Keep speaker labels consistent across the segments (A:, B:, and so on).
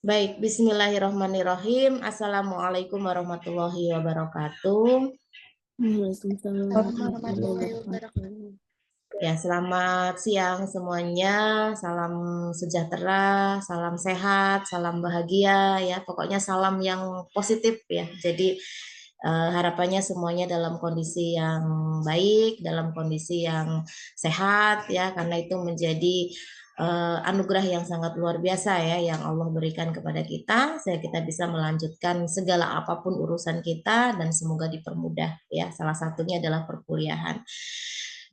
A: Baik, bismillahirrahmanirrahim. Assalamualaikum warahmatullahi wabarakatuh.
B: Waalaikumsalam warahmatullahi
C: warahmatullahi wabarakatuh.
B: wabarakatuh.
A: Ya, selamat siang semuanya. Salam sejahtera, salam sehat, salam bahagia ya. Pokoknya salam yang positif ya. Jadi harapannya semuanya dalam kondisi yang baik, dalam kondisi yang sehat ya, karena itu menjadi anugerah yang sangat luar biasa ya yang Allah berikan kepada kita, sehingga kita bisa melanjutkan segala apapun urusan kita dan semoga dipermudah ya. Salah satunya adalah perkuliahan.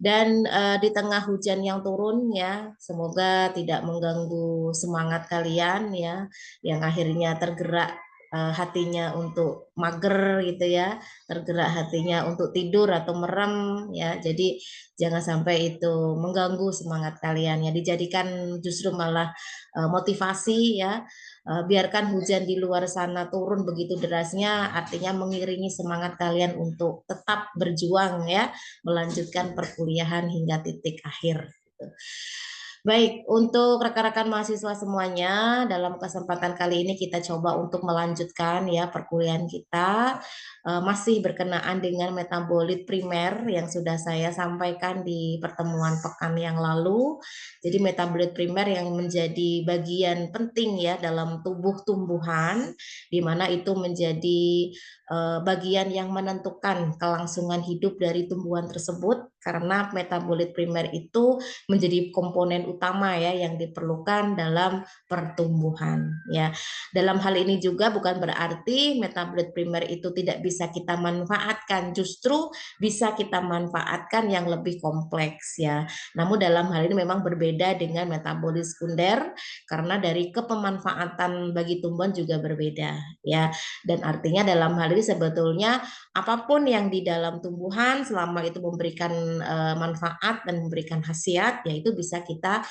A: Dan di tengah hujan yang turun ya, semoga tidak mengganggu semangat kalian ya, yang akhirnya tergerak hatinya untuk mager gitu ya, tergerak hatinya untuk tidur atau merem ya. Jadi jangan sampai itu mengganggu semangat kalian ya, dijadikan justru malah motivasi ya. Biarkan hujan di luar sana turun begitu derasnya, artinya mengiringi semangat kalian untuk tetap berjuang ya, melanjutkan perkuliahan hingga titik akhir. Gitu. Baik, untuk rekan-rekan mahasiswa semuanya, dalam kesempatan kali ini kita coba untuk melanjutkan ya perkuliahan kita, masih berkenaan dengan metabolit primer yang sudah saya sampaikan di pertemuan pekan yang lalu. Jadi metabolit primer yang menjadi bagian penting ya dalam tubuh tumbuhan, di mana itu menjadi bagian yang menentukan kelangsungan hidup dari tumbuhan tersebut, karena metabolit primer itu menjadi komponen utama ya yang diperlukan dalam pertumbuhan ya. Dalam hal ini juga bukan berarti metabolit primer itu tidak bisa kita manfaatkan, justru bisa kita manfaatkan yang lebih kompleks ya. Namun dalam hal ini memang berbeda dengan metabolit sekunder, karena dari kepemanfaatan bagi tumbuhan juga berbeda ya. Dan artinya dalam hal ini sebetulnya apapun yang di dalam tumbuhan selama itu memberikan manfaat dan memberikan khasiat, yaitu bisa kita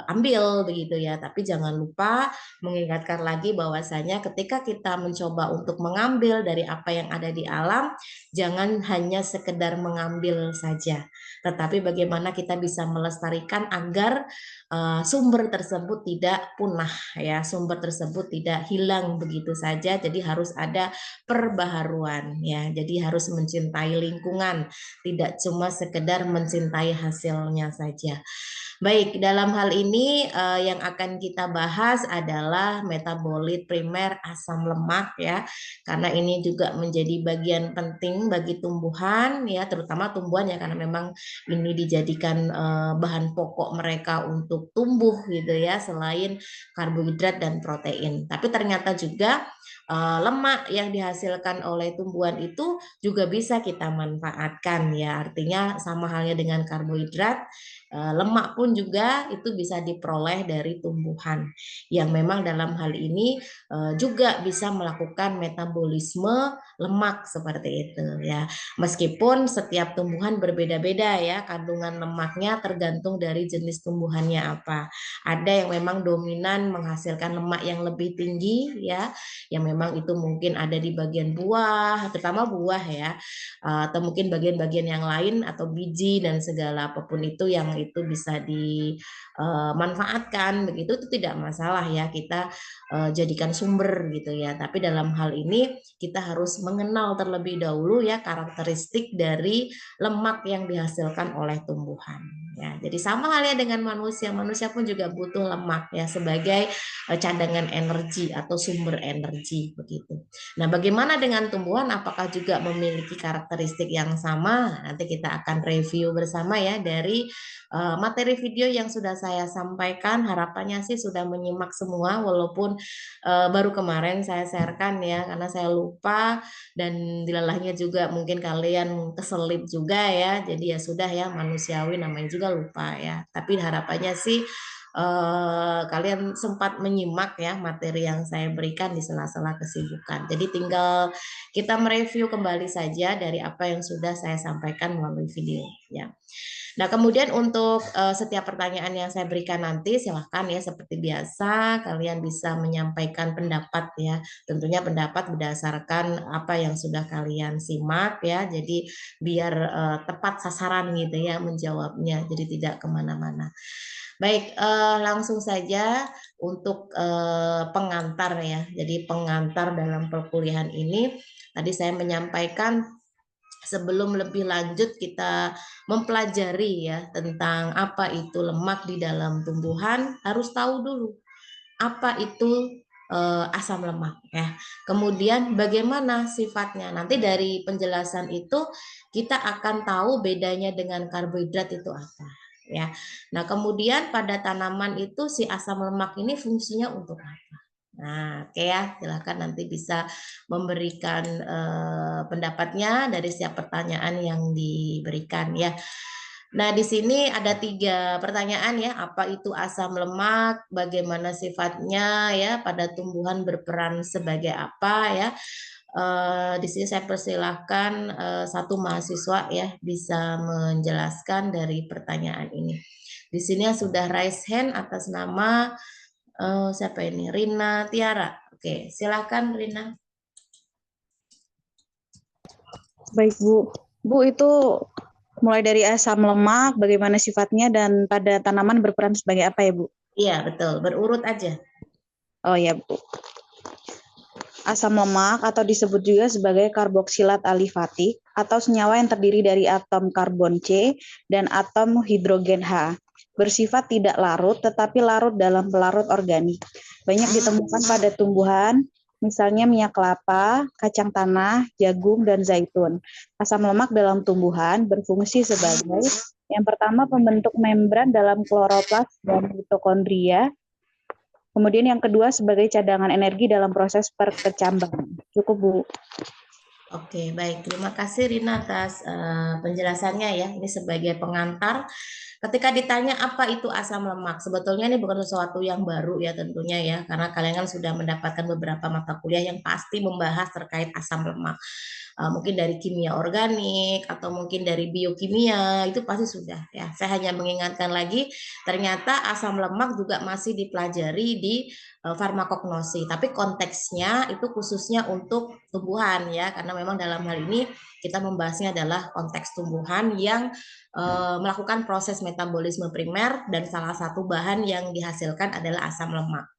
A: ambil begitu ya. Tapi jangan lupa mengingatkan lagi bahwasanya ketika kita mencoba untuk mengambil dari apa yang ada di alam, jangan hanya sekedar mengambil saja, tetapi bagaimana kita bisa melestarikan agar sumber tersebut tidak punah ya, sumber tersebut tidak hilang begitu saja. Jadi harus ada perbaharuan ya. Jadi harus mencintai lingkungan, tidak cuma sekedar mencintai hasilnya saja. Baik, dalam hal ini yang akan kita bahas adalah metabolit primer asam lemak ya, karena ini juga menjadi bagian penting bagi tumbuhan ya, terutama tumbuhan ya, karena memang ini dijadikan bahan pokok mereka untuk tumbuh gitu ya, selain karbohidrat dan protein. Tapi ternyata juga lemak yang dihasilkan oleh tumbuhan itu juga bisa kita manfaatkan ya, artinya sama halnya dengan karbohidrat, lemak pun juga itu bisa diperoleh dari tumbuhan yang memang dalam hal ini juga bisa melakukan metabolisme lemak seperti itu ya. Meskipun setiap tumbuhan berbeda-beda ya kandungan lemaknya, tergantung dari jenis tumbuhannya apa. Ada yang memang dominan menghasilkan lemak yang lebih tinggi ya, yang memang itu mungkin ada di bagian buah, terutama buah ya, atau mungkin bagian-bagian yang lain atau biji dan segala apapun itu yang itu bisa dimanfaatkan begitu, itu tidak masalah ya kita jadikan sumber gitu ya. Tapi dalam hal ini kita harus mengenal terlebih dahulu ya karakteristik dari lemak yang dihasilkan oleh tumbuhan ya. Jadi sama halnya dengan manusia, manusia pun juga butuh lemak ya sebagai cadangan energi atau sumber energi begitu. Nah, bagaimana dengan tumbuhan? Apakah juga memiliki karakteristik yang sama? Nanti kita akan review bersama ya dari materi video yang sudah saya sampaikan. Harapannya sih sudah menyimak semua, walaupun baru kemarin saya sharekan ya, karena saya lupa dan dilalahnya juga mungkin kalian keselip juga ya. Jadi ya sudah ya, manusiawi namanya juga lupa ya. Tapi harapannya sih kalian sempat menyimak ya materi yang saya berikan di sela-sela kesibukan. Jadi tinggal kita mereview kembali saja dari apa yang sudah saya sampaikan melalui video ya. Nah, kemudian untuk setiap pertanyaan yang saya berikan nanti silahkan ya seperti biasa kalian bisa menyampaikan pendapat ya. Tentunya pendapat berdasarkan apa yang sudah kalian simak ya. Jadi biar tepat sasaran gitu ya menjawabnya. Jadi tidak kemana-mana. Baik, langsung saja untuk pengantar ya. Jadi pengantar dalam perkuliahan ini, tadi saya menyampaikan sebelum lebih lanjut kita mempelajari ya tentang apa itu lemak di dalam tumbuhan, harus tahu dulu apa itu asam lemak ya. Kemudian bagaimana sifatnya. Nanti dari penjelasan itu kita akan tahu bedanya dengan karbohidrat itu apa ya. Nah, kemudian pada tanaman itu si asam lemak ini fungsinya untuk apa? Nah, oke ya, silakan nanti bisa memberikan pendapatnya dari setiap pertanyaan yang diberikan ya. Nah, di sini ada 3 pertanyaan ya, apa itu asam lemak, bagaimana sifatnya ya, pada tumbuhan berperan sebagai apa ya. Di sini saya persilahkan satu mahasiswa ya bisa menjelaskan dari pertanyaan ini. Di sini sudah raise hand atas nama siapa ini? Rina Tiara. Oke, silakan Rina.
C: Baik, Bu. Bu, itu mulai dari asam lemak, bagaimana sifatnya, dan pada tanaman berperan sebagai apa ya, Bu?
A: Iya, betul. Berurut aja.
C: Oh ya, Bu. Asam lemak atau disebut juga sebagai karboksilat alifatik atau senyawa yang terdiri dari atom karbon C dan atom hidrogen H. Bersifat tidak larut tetapi larut dalam pelarut organik. Banyak ditemukan pada tumbuhan, misalnya minyak kelapa, kacang tanah, jagung, dan zaitun. Asam lemak dalam tumbuhan berfungsi sebagai yang pertama pembentuk membran dalam kloroplas dan mitokondria. Kemudian yang kedua sebagai cadangan energi dalam proses perkecambangan. Cukup, Bu.
A: Oke, baik. Terima kasih Rina atas penjelasannya ya. Ini sebagai pengantar. Ketika ditanya apa itu asam lemak, sebetulnya ini bukan sesuatu yang baru ya tentunya ya, karena kalian kan sudah mendapatkan beberapa mata kuliah yang pasti membahas terkait asam lemak. Mungkin dari kimia organik atau mungkin dari biokimia itu pasti sudah ya. Saya hanya mengingatkan lagi, ternyata asam lemak juga masih dipelajari di farmakognosi, tapi konteksnya itu khususnya untuk tumbuhan ya, karena memang dalam hal ini kita membahasnya adalah konteks tumbuhan yang melakukan proses metabolisme primer dan salah satu bahan yang dihasilkan adalah asam lemak.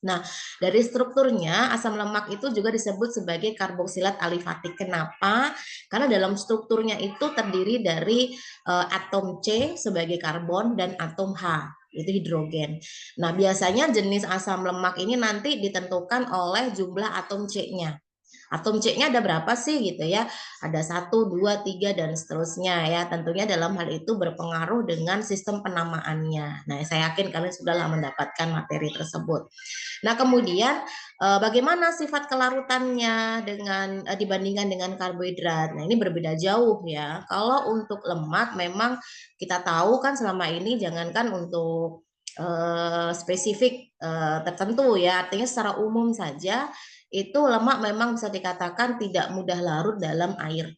A: Nah, dari strukturnya asam lemak itu juga disebut sebagai karboksilat alifatik. Kenapa? Karena dalam strukturnya itu terdiri dari atom C sebagai karbon dan atom H itu hidrogen. Nah, biasanya jenis asam lemak ini nanti ditentukan oleh jumlah atom C-nya. Atom C-nya ada berapa sih gitu ya? Ada 1, 2, 3 dan seterusnya ya. Tentunya dalam hal itu berpengaruh dengan sistem penamaannya. Nah, saya yakin kalian sudah mendapatkan materi tersebut. Nah, kemudian bagaimana sifat kelarutannya dengan dibandingkan dengan karbohidrat? Nah, ini berbeda jauh ya. Kalau untuk lemak memang kita tahu kan selama ini jangankan untuk spesifik tertentu ya, artinya secara umum saja itu lemak memang bisa dikatakan tidak mudah larut dalam air.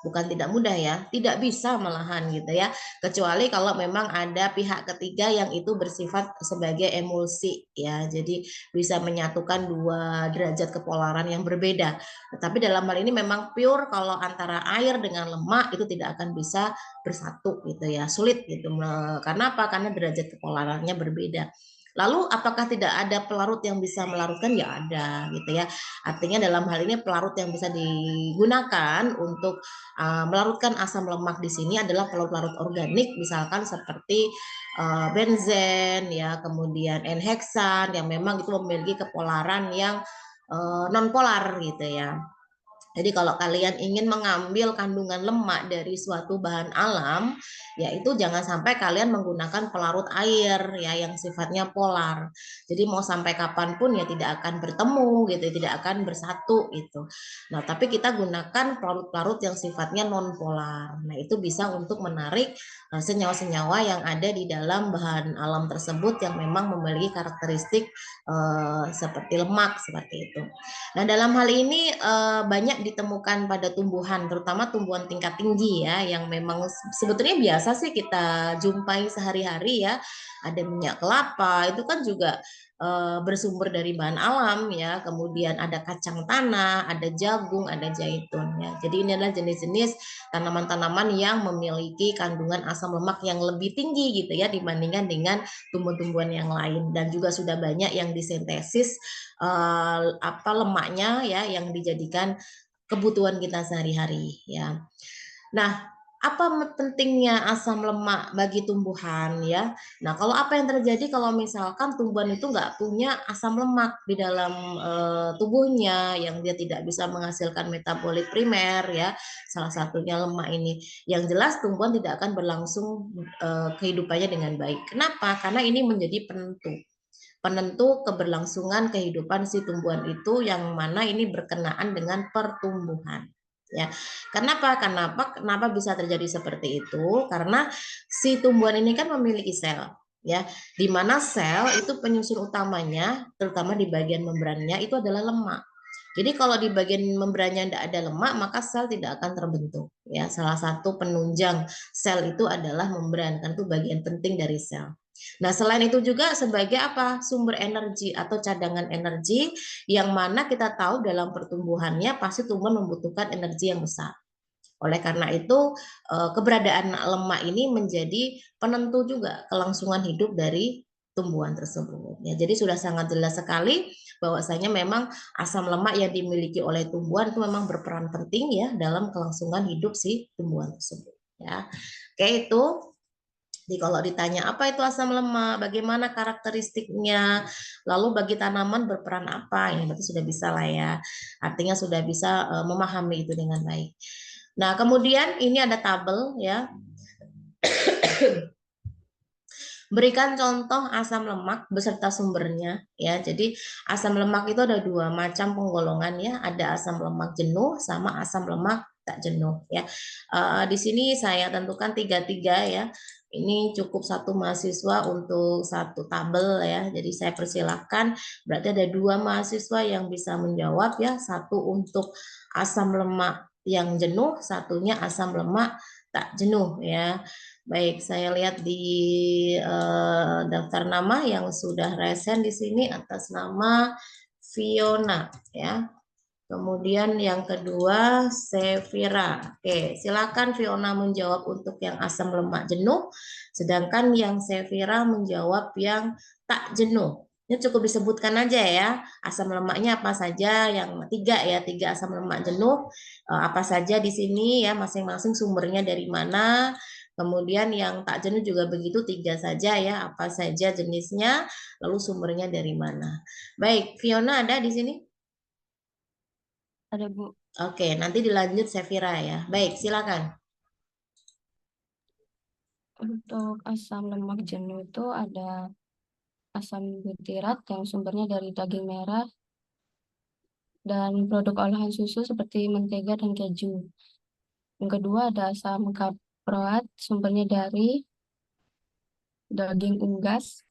A: Bukan tidak mudah ya, tidak bisa malahan gitu ya. Kecuali kalau memang ada pihak ketiga yang itu bersifat sebagai emulsi ya. Jadi bisa menyatukan 2 derajat kepolaran yang berbeda. Tapi dalam hal ini memang pure kalau antara air dengan lemak itu tidak akan bisa bersatu gitu ya. Sulit gitu. Karena apa? Karena derajat kepolarannya berbeda. Lalu apakah tidak ada pelarut yang bisa melarutkan? Ya ada gitu ya. Artinya dalam hal ini pelarut yang bisa digunakan untuk melarutkan asam lemak di sini adalah pelarut-pelarut organik, misalkan seperti benzen, ya, kemudian N-heksan yang memang itu memiliki kepolaran yang non polar gitu ya. Jadi kalau kalian ingin mengambil kandungan lemak dari suatu bahan alam, yaitu jangan sampai kalian menggunakan pelarut air ya yang sifatnya polar. Jadi mau sampai kapanpun ya tidak akan bertemu gitu, tidak akan bersatu itu. Nah, tapi kita gunakan pelarut-pelarut yang sifatnya non polar. Nah, itu bisa untuk menarik senyawa-senyawa yang ada di dalam bahan alam tersebut yang memang memiliki karakteristik seperti lemak seperti itu. Nah, dalam hal ini banyak ditemukan pada tumbuhan, terutama tumbuhan tingkat tinggi ya, yang memang sebetulnya biasa biasa sih kita jumpai sehari-hari ya, ada minyak kelapa, itu kan juga bersumber dari bahan alam ya, kemudian ada kacang tanah, ada jagung, ada zaitun ya. Jadi ini adalah jenis-jenis tanaman-tanaman yang memiliki kandungan asam lemak yang lebih tinggi gitu ya dibandingkan dengan tumbuh-tumbuhan yang lain, dan juga sudah banyak yang disintesis lemaknya ya yang dijadikan kebutuhan kita sehari-hari ya. Nah, apa pentingnya asam lemak bagi tumbuhan ya? Nah, kalau apa yang terjadi kalau misalkan tumbuhan itu nggak punya asam lemak di dalam tubuhnya, yang dia tidak bisa menghasilkan metabolit primer ya, salah satunya lemak ini. Yang jelas tumbuhan tidak akan berlangsung kehidupannya dengan baik. Kenapa? Karena ini menjadi penentu keberlangsungan kehidupan si tumbuhan itu, yang mana ini berkenaan dengan pertumbuhan. Ya, kenapa bisa terjadi seperti itu? Karena si tumbuhan ini kan memiliki sel, ya, di mana sel itu penyusun utamanya, terutama di bagian membrannya itu adalah lemak. Jadi kalau di bagian membrannya tidak ada lemak, maka sel tidak akan terbentuk. Ya, salah satu penunjang sel itu adalah membran, kan itu bagian penting dari sel. Nah, selain itu juga sebagai apa? Sumber energi atau cadangan energi, yang mana kita tahu dalam pertumbuhannya pasti tumbuhan membutuhkan energi yang besar. Oleh karena itu, keberadaan lemak ini menjadi penentu juga kelangsungan hidup dari tumbuhan tersebut. Ya, jadi sudah sangat jelas sekali bahwasanya memang asam lemak yang dimiliki oleh tumbuhan itu memang berperan penting ya dalam kelangsungan hidup si tumbuhan tersebut. Ya, oke itu. Jadi kalau ditanya apa itu asam lemak, bagaimana karakteristiknya, lalu bagi tanaman berperan apa, ini berarti sudah bisa lah ya. Artinya sudah bisa memahami itu dengan baik. Nah, kemudian ini ada tabel ya. Berikan contoh asam lemak beserta sumbernya ya. Jadi asam lemak itu ada dua macam penggolongan ya, ada asam lemak jenuh sama asam lemak tak jenuh ya. Di sini saya tentukan tiga-tiga ya. Ini cukup satu mahasiswa untuk satu tabel ya. Jadi saya persilahkan, berarti ada dua mahasiswa yang bisa menjawab ya. Satu untuk asam lemak yang jenuh, satunya asam lemak tak jenuh ya. Baik, saya lihat di daftar nama yang sudah resen di sini atas nama Fiona ya. Kemudian yang kedua Sevira. Oke, silakan Fiona menjawab untuk yang asam lemak jenuh, sedangkan yang Sevira menjawab yang tak jenuh. Ini cukup disebutkan aja ya, asam lemaknya apa saja, yang tiga ya, tiga asam lemak jenuh, apa saja di sini ya, masing-masing sumbernya dari mana. Kemudian yang tak jenuh juga begitu, tiga saja ya, apa saja jenisnya, lalu sumbernya dari mana. Baik, Fiona ada di sini?
B: Ada, Bu.
A: Oke, nanti dilanjut Sevira ya. Baik, silakan.
B: Untuk asam lemak jenuh itu ada asam butirat yang sumbernya dari daging merah dan produk olahan susu seperti mentega dan keju. Yang kedua ada asam kaproat, sumbernya dari daging unggas.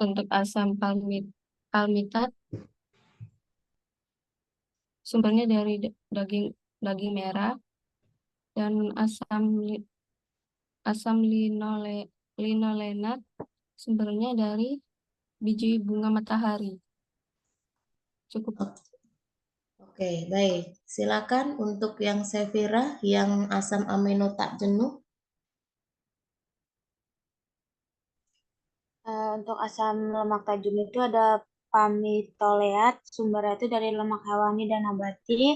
B: Untuk asam palmitat, sumbernya dari daging merah. Dan asam linolenat, sumbernya dari biji bunga matahari. Cukup.
A: Oke, baik. Silakan untuk yang Sevira, yang asam amino tak jenuh.
D: Untuk asam lemak tak jenuh itu ada pamitoleat, sumbernya itu dari lemak hewani dan nabati.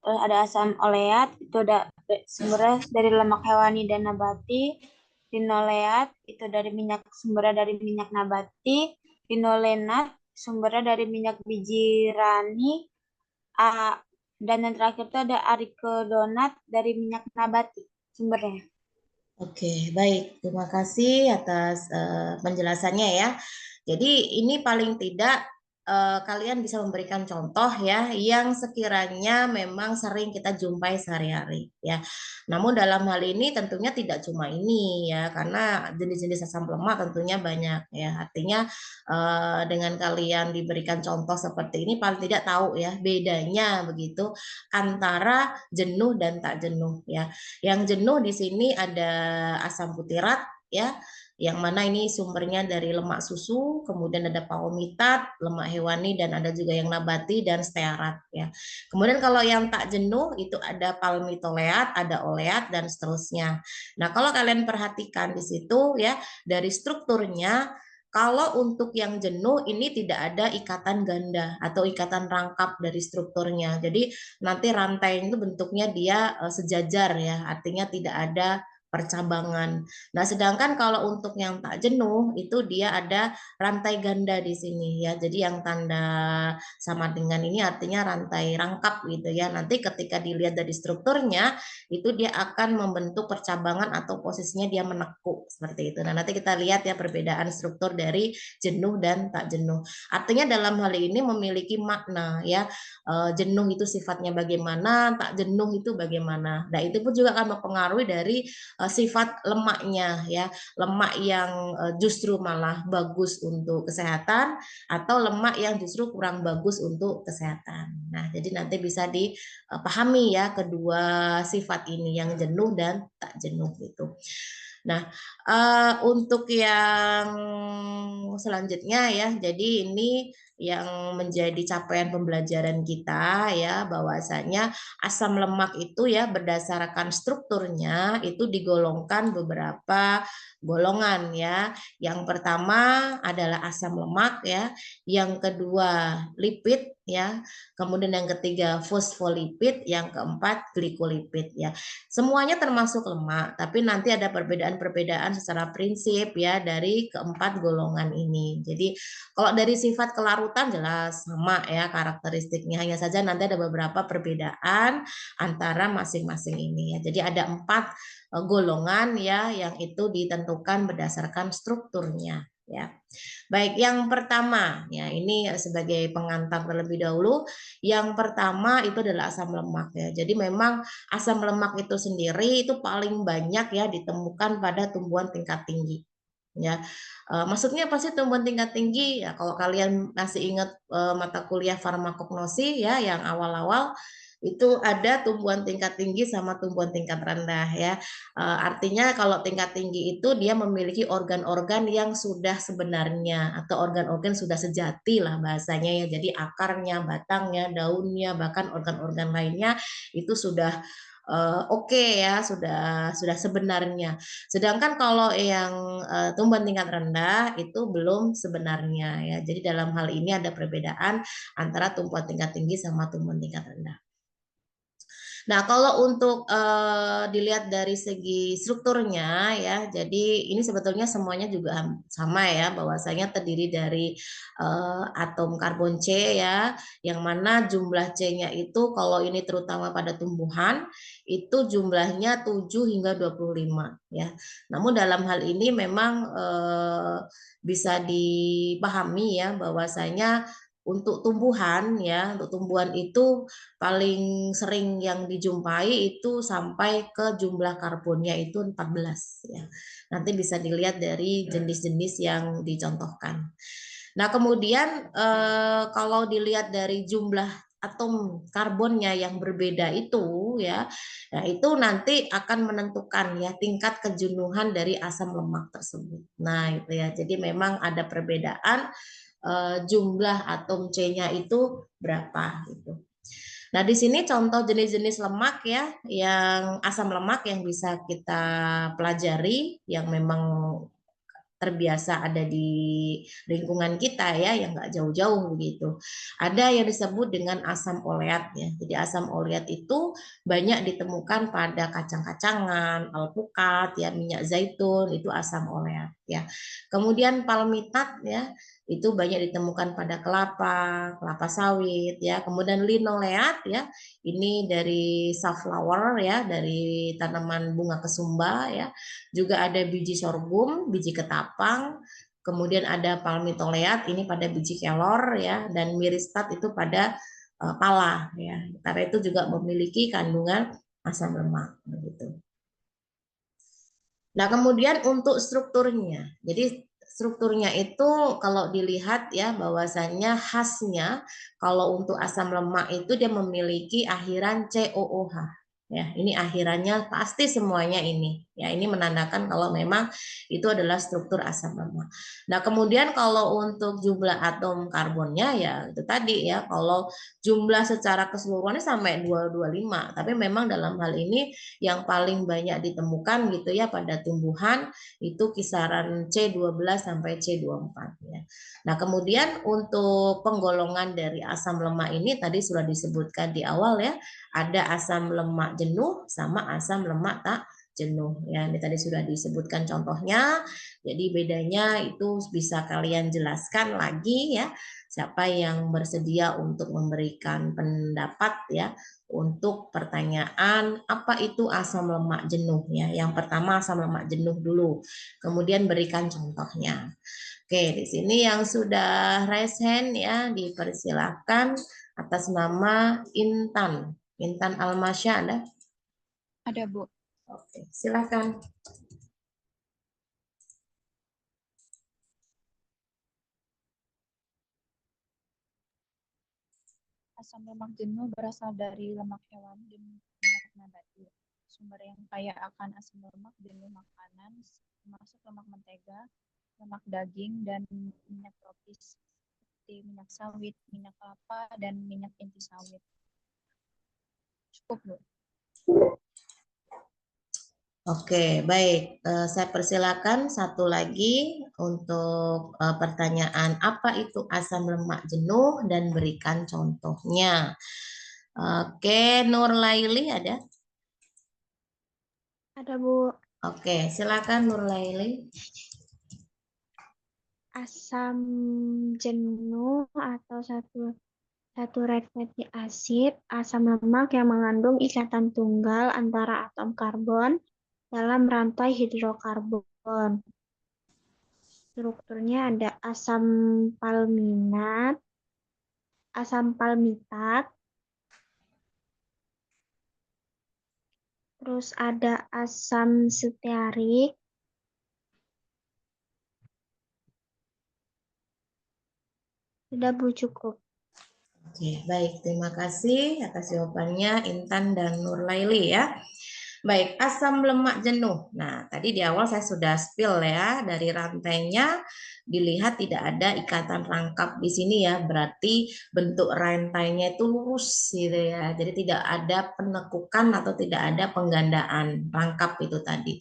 D: Terus ada asam oleat, itu ada sumbernya dari lemak hewani dan nabati. Linoleat, itu dari sumbernya dari minyak nabati. Linolenat, sumbernya dari minyak biji rani. Dan yang terakhir itu ada arikodonat dari minyak nabati sumbernya.
A: Oke, baik. Terima kasih atas penjelasannya ya. Jadi ini paling tidak kalian bisa memberikan contoh ya yang sekiranya memang sering kita jumpai sehari-hari ya. Namun dalam hal ini tentunya tidak cuma ini ya, karena jenis-jenis asam lemak tentunya banyak ya. Artinya dengan kalian diberikan contoh seperti ini paling tidak tahu ya bedanya begitu antara jenuh dan tak jenuh ya. Yang jenuh di sini ada asam butirat ya, yang mana ini sumbernya dari lemak susu, kemudian ada palmitat, lemak hewani, dan ada juga yang nabati dan stearat ya. Kemudian kalau yang tak jenuh itu ada palmitoleat, ada oleat dan seterusnya. Nah, kalau kalian perhatikan di situ ya, dari strukturnya kalau untuk yang jenuh ini tidak ada ikatan ganda atau ikatan rangkap dari strukturnya. Jadi nanti rantai itu bentuknya dia sejajar ya, artinya tidak ada percabangan. Nah, sedangkan kalau untuk yang tak jenuh itu dia ada rantai ganda di sini ya. Jadi yang tanda sama dengan ini artinya rantai rangkap gitu ya. Nanti ketika dilihat dari strukturnya itu dia akan membentuk percabangan atau posisinya dia menekuk seperti itu. Nah, nanti kita lihat ya perbedaan struktur dari jenuh dan tak jenuh. Artinya dalam hal ini memiliki makna ya. Jenuh itu sifatnya bagaimana, tak jenuh itu bagaimana. Nah, itu pun juga akan mempengaruhi dari sifat lemaknya ya, lemak yang justru malah bagus untuk kesehatan atau lemak yang justru kurang bagus untuk kesehatan. Nah, jadi nanti bisa dipahami ya kedua sifat ini yang jenuh dan tak jenuh itu. Nah, untuk yang selanjutnya ya, jadi ini yang menjadi capaian pembelajaran kita ya, bahwasanya asam lemak itu ya berdasarkan strukturnya itu digolongkan beberapa golongan ya. Yang pertama adalah asam lemak ya, yang kedua lipid ya, kemudian yang ketiga fosfolipid, yang keempat glikolipid ya. Semuanya termasuk lemak, tapi nanti ada perbedaan-perbedaan secara prinsip ya dari keempat golongan ini. Jadi kalau dari sifat kelarutan jelas sama ya karakteristiknya, hanya saja nanti ada beberapa perbedaan antara masing-masing ini ya. Jadi ada 4 golongan ya yang itu ditentukan berdasarkan strukturnya ya. Baik, yang pertama ya ini sebagai pengantar terlebih dahulu. Yang pertama itu adalah asam lemak ya. Jadi memang asam lemak itu sendiri itu paling banyak ya ditemukan pada tumbuhan tingkat tinggi. Ya, maksudnya pasti tumbuhan tingkat tinggi ya. Kalau kalian masih ingat mata kuliah farmakognosi ya yang awal-awal itu ada tumbuhan tingkat tinggi sama tumbuhan tingkat rendah ya. Artinya kalau tingkat tinggi itu dia memiliki organ-organ yang sudah sebenarnya atau organ-organ sudah sejati lah bahasanya ya. Jadi akarnya, batangnya, daunnya, bahkan organ-organ lainnya itu sudah oke ya, sudah sebenarnya. Sedangkan kalau yang tumbuhan tingkat rendah itu belum sebenarnya ya. Jadi dalam hal ini ada perbedaan antara tumbuhan tingkat tinggi sama tumbuhan tingkat rendah. Nah, kalau untuk dilihat dari segi strukturnya ya, jadi ini sebetulnya semuanya juga sama ya, bahwasanya terdiri dari atom karbon C ya, yang mana jumlah C-nya itu kalau ini terutama pada tumbuhan itu jumlahnya 7 hingga 25 ya. Namun dalam hal ini memang bisa dipahami ya bahwasanya untuk tumbuhan ya, untuk tumbuhan itu paling sering yang dijumpai itu sampai ke jumlah karbonnya itu 14 ya. Nanti bisa dilihat dari jenis-jenis yang dicontohkan. Nah, kemudian kalau dilihat dari jumlah atom karbonnya yang berbeda itu ya, nah itu nanti akan menentukan ya tingkat kejenuhan dari asam lemak tersebut. Nah, itu ya. Jadi memang ada perbedaan jumlah atom C-nya itu berapa gitu. Nah, di sini contoh jenis-jenis lemak ya, yang asam lemak yang bisa kita pelajari, yang memang terbiasa ada di lingkungan kita ya, yang nggak jauh-jauh begitu. Ada yang disebut dengan asam oleat ya. Jadi asam oleat itu banyak ditemukan pada kacang-kacangan, alpukat ya, minyak zaitun itu asam oleat ya. Kemudian palmitat ya, itu banyak ditemukan pada kelapa, kelapa sawit ya. Kemudian linoleat ya, ini dari safflower ya, dari tanaman bunga kesumba ya. Juga ada biji sorghum, biji ketapang, kemudian ada palmitoleat ini pada biji kelor ya, dan miristat itu pada pala ya. Karena itu juga memiliki kandungan asam lemak begitu. Nah, kemudian untuk strukturnya. Jadi strukturnya itu kalau dilihat ya bahwasannya khasnya kalau untuk asam lemak itu dia memiliki akhiran COOH. Ya, ini akhirannya pasti semuanya ini. Ya, ini menandakan kalau memang itu adalah struktur asam lemak. Nah, kemudian kalau untuk jumlah atom karbonnya ya itu tadi ya, kalau jumlah secara keseluruhannya sampai 225, tapi memang dalam hal ini yang paling banyak ditemukan gitu ya pada tumbuhan itu kisaran C12 sampai C24 ya. Nah, kemudian untuk penggolongan dari asam lemak ini tadi sudah disebutkan di awal ya, ada asam lemak jenuh sama asam lemak tak jenuh ya. Ini tadi sudah disebutkan contohnya. Jadi bedanya itu bisa kalian jelaskan lagi ya. Siapa yang bersedia untuk memberikan pendapat ya untuk pertanyaan apa itu asam lemak jenuh ya. Yang pertama asam lemak jenuh dulu. Kemudian berikan contohnya. Oke, di sini yang sudah raise hand ya dipersilakan atas nama Intan. Intan Almasya ada?
E: Ada, Bu.
A: Oke, silakan.
E: Asam lemak jenuh berasal dari lemak hewani dan lemak nabati. Sumber yang kaya akan asam lemak jenuh makanan termasuk lemak mentega, lemak daging, dan minyak tropis seperti minyak sawit, minyak kelapa, dan minyak inti sawit. Cukup, Bu.
A: Oke, baik. Saya persilakan satu lagi untuk pertanyaan apa itu asam lemak jenuh dan berikan contohnya. Oke, Nur Laili ada?
D: Ada, Bu.
A: Oke, silakan Nur Laili.
D: Asam jenuh atau saturate fatty acid, asam lemak yang mengandung ikatan tunggal antara atom karbon dalam rantai hidrokarbon. Strukturnya ada asam palmitat, terus ada asam stearik, sudah, Bu, cukup.
A: Oke, baik. Terima kasih atas jawabannya Intan dan Nur Laili ya. Baik, asam lemak jenuh. Nah, tadi di awal saya sudah spill ya, dari rantainya dilihat tidak ada ikatan rangkap di sini ya, berarti bentuk rantainya itu lurus gitu ya. Jadi tidak ada penekukan atau tidak ada penggandaan rangkap itu tadi.